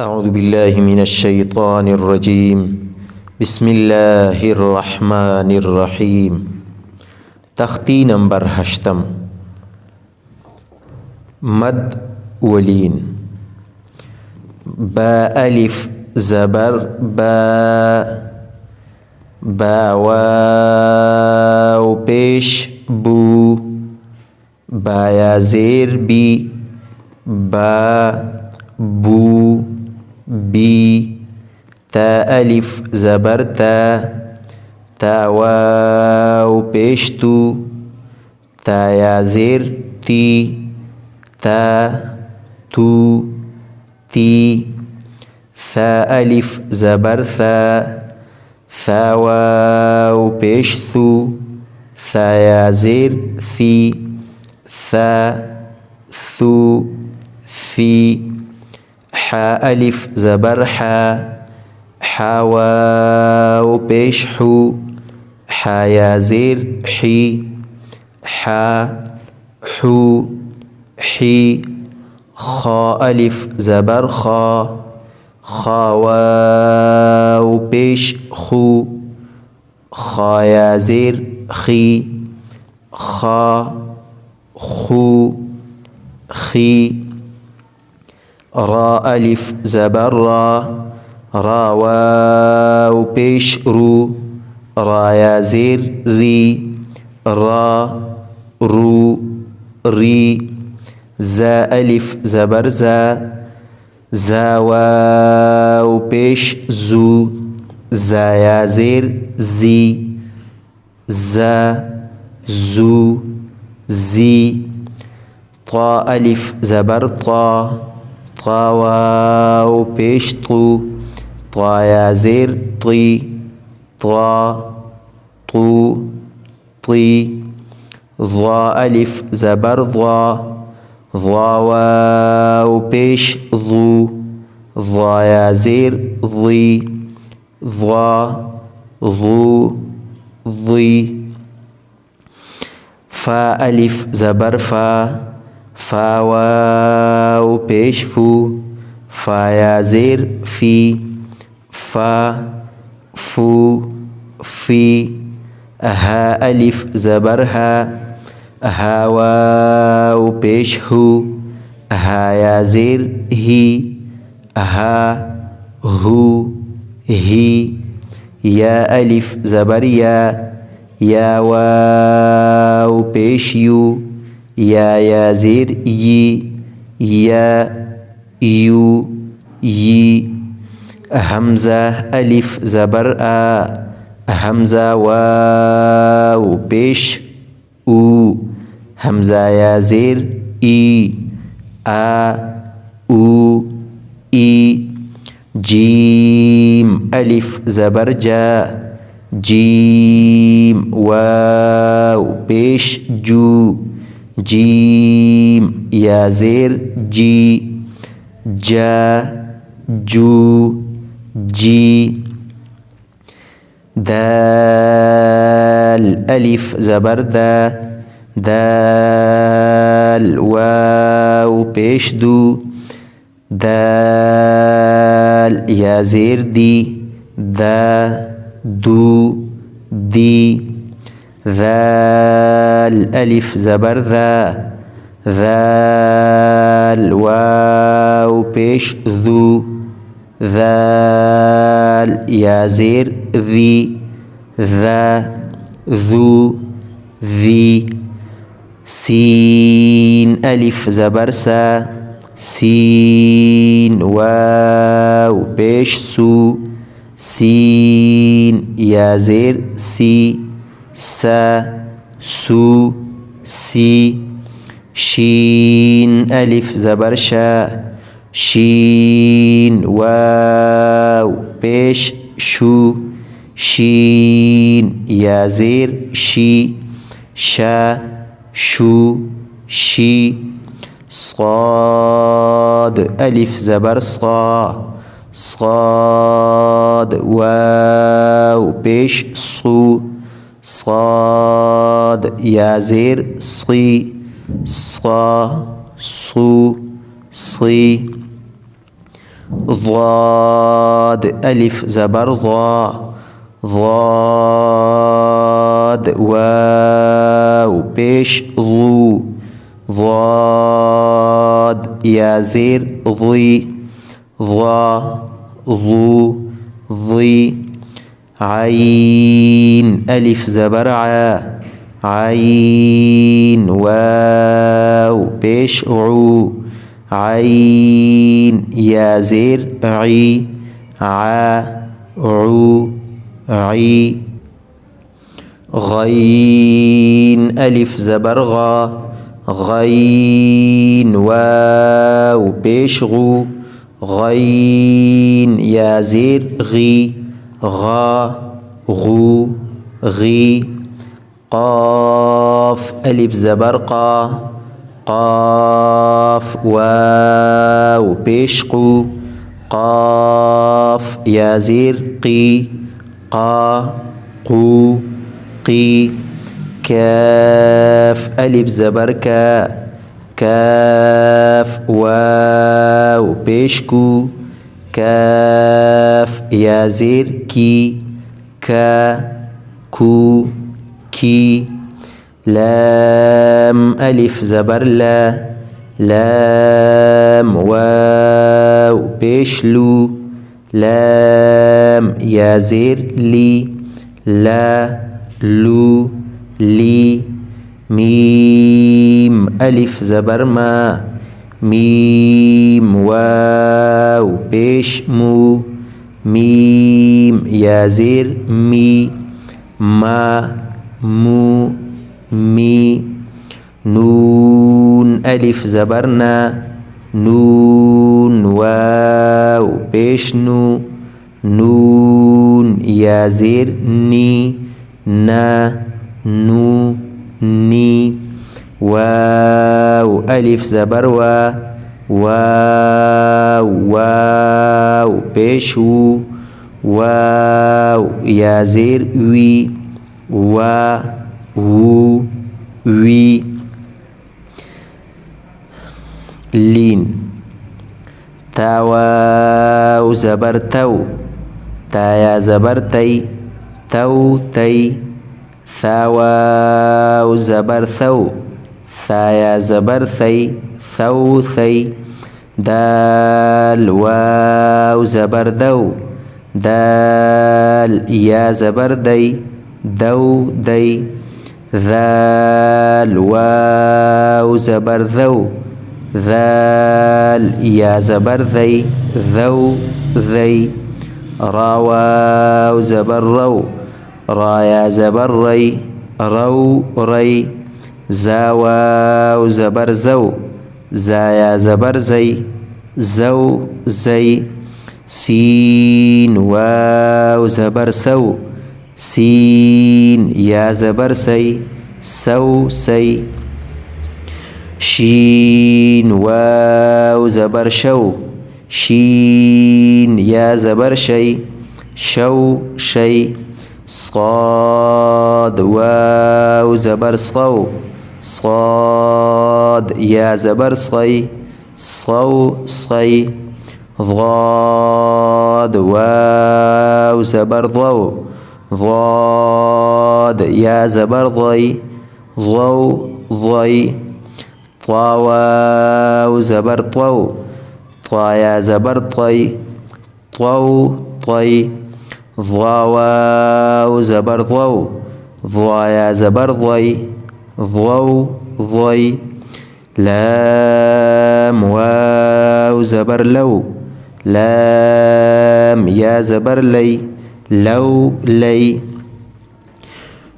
أعوذ بالله من الشيطان الرجيم بسم الله الرحمن الرحيم تختی نمبر 8 مد ولین با الف زبر با واو پیش بو با یا زیر بی با بو بی تا الف زبر تا واو پیش تو تا یا زیر تی تا تو تی ثا الف زبر ثا واو پیش ثو ثا یا زیر ثی ثا ثو ثی حا الف زبر حا واو پیش حو حا یا زیر حی حا حو حی خا الف زبر خا واو پیش خو خا یا زیر خی خا خو خی را الف زبر را واو پیش رو را یا زیر ری را رو ری زا الف زبر زا واو پیش زو زا یا زیر زی زا زو زی طا الف زبر طا واو پیش طو طا یا زیر طی طا طو طی ضا الف زبر ضا واو پیش ضو ضا یا زیر ضی ضا ضو ضی فا الف زبر فا واو پیش فو فا یا زیر فی فا فو فی ها الف زبر ها واو پیش هو ها یا زیر هی ها هو هی یا الف زبر یا واو پیش یو یا زیر یی یا یو یی همزه الف زبر همزه واو پیش او همزه یا زیر ای او ای جیم الف زبر جیم واو پیش جو جیم یا زیر جی جو جی دال الف زبر دال واو پیش دو دال یا زیر دی دو دی ذال الف زبر ذال واو پیش ذو ذال یا زیر ذی ذو ذی سین الف زبر سین واو پیش سو سین یا زیر سی سو سی شین الف زبر شین واو پیش شو شین یا زیر شی شو شی صاد الف زبر صاد واو پیش صو صاد یا زیر صی صو صی ضاد ألف زبر ضا ضاد واو بيش ضو ضاد يا زير ضي ضا ضو ضي عين ألف زبر عا عين واو بيش عو عين يا زير عي ع عو عي غين ألف زبر غا غين واو بيش غو غين يا زير غي غا غو غي قاف ألف زبر قا قاف واو بيش قو قاف يا زير قي قا قو قي كاف ألف زبر كا كاف واو بيشكو كاف يا زير كي كا كو كي لام ألف زبر لا لام واو بيشلو لام يا زير لي لا لو لي ميم ألف زبر ما ميم واو بيش مو ميم يا زير مي ما مو مي نون ألف زبرنا نون واو بيش نو نون يا زير ني نا نو ني واو ألف زبر وا واو واو بيشو واو يا زير وي وا وو وي لين تا واو زبر تو تا يا زبر تي تو تي ثا واو زبر ثو ثا يا زبر ثي ثو ثي دال واو زبر ذو دال يا زبر دي دو دي ذال واو زبر ذو ذال يا زبر ذي ذو ذي را واو زبر رو را يا زبر ري رو ري زا واو زبر زو زا يا زبر زي زو زي سين واو زبر سو سين يا زبر سي سو سي شين واو زبر شو شين يا زبر شي شو شي صاد واو زبر صو صاد يا زبر صي صو صي ضاد واو زبر ضو ضاد يا زبر ضي ضو ضي طا واو زبر طو طا يا زبر طي طو طي ضا واو زبر ضو ضا يا زبر ضي ضو ضي لام واو زبر لو لام يا زبر لي لو لي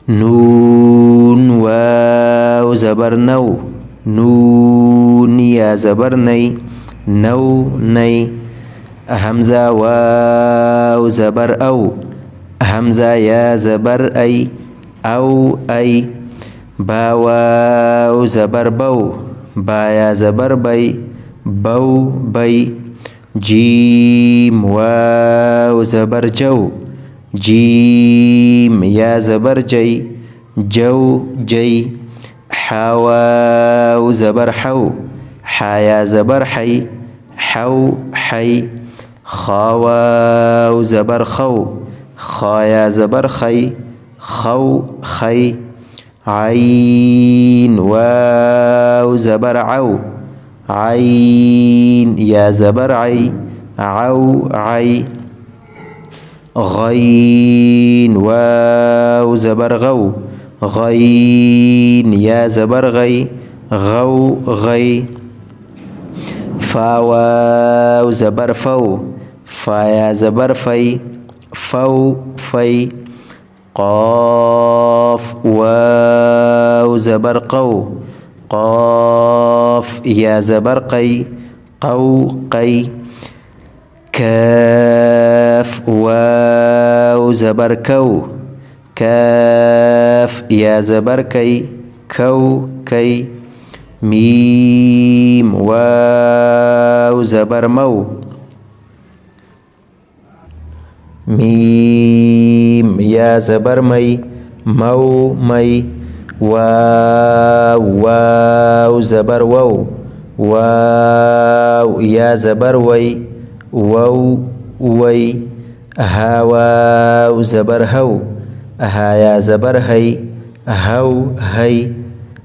نون واو زبر نو نون يا زبر ني نو ني همزة واو زبر أو همزة يا زبر أي أو أي با واو زبر بو با يا زبر بي بو بي جيم واو زبر جو جيم يا زبر جي جو جي حا واو زبر حو حا يا زبر حي حو حي خا واو زبر خو خايا زبر خي خو خي عين واو زبر عو عين يا زبر عي عو عي غين واو زبر غو غين يا زبر غي غو غي فا واو زبر فو فايا زبر في فو في قاف واو زبر قو قاف يا زبر قي قو قي كاف واو زبر كو كاف يا زبر كي كو كي ميم واو زبر مو ميم يا زبر مي مو مي واو واو زبر وو واو يا زبر وي وو وي ها واو زبر هو ها يا زبر هي هو هي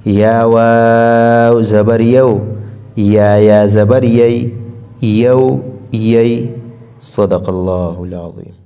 يا واو زبر يو يا زبر يي يو يي صدق الله العظيم.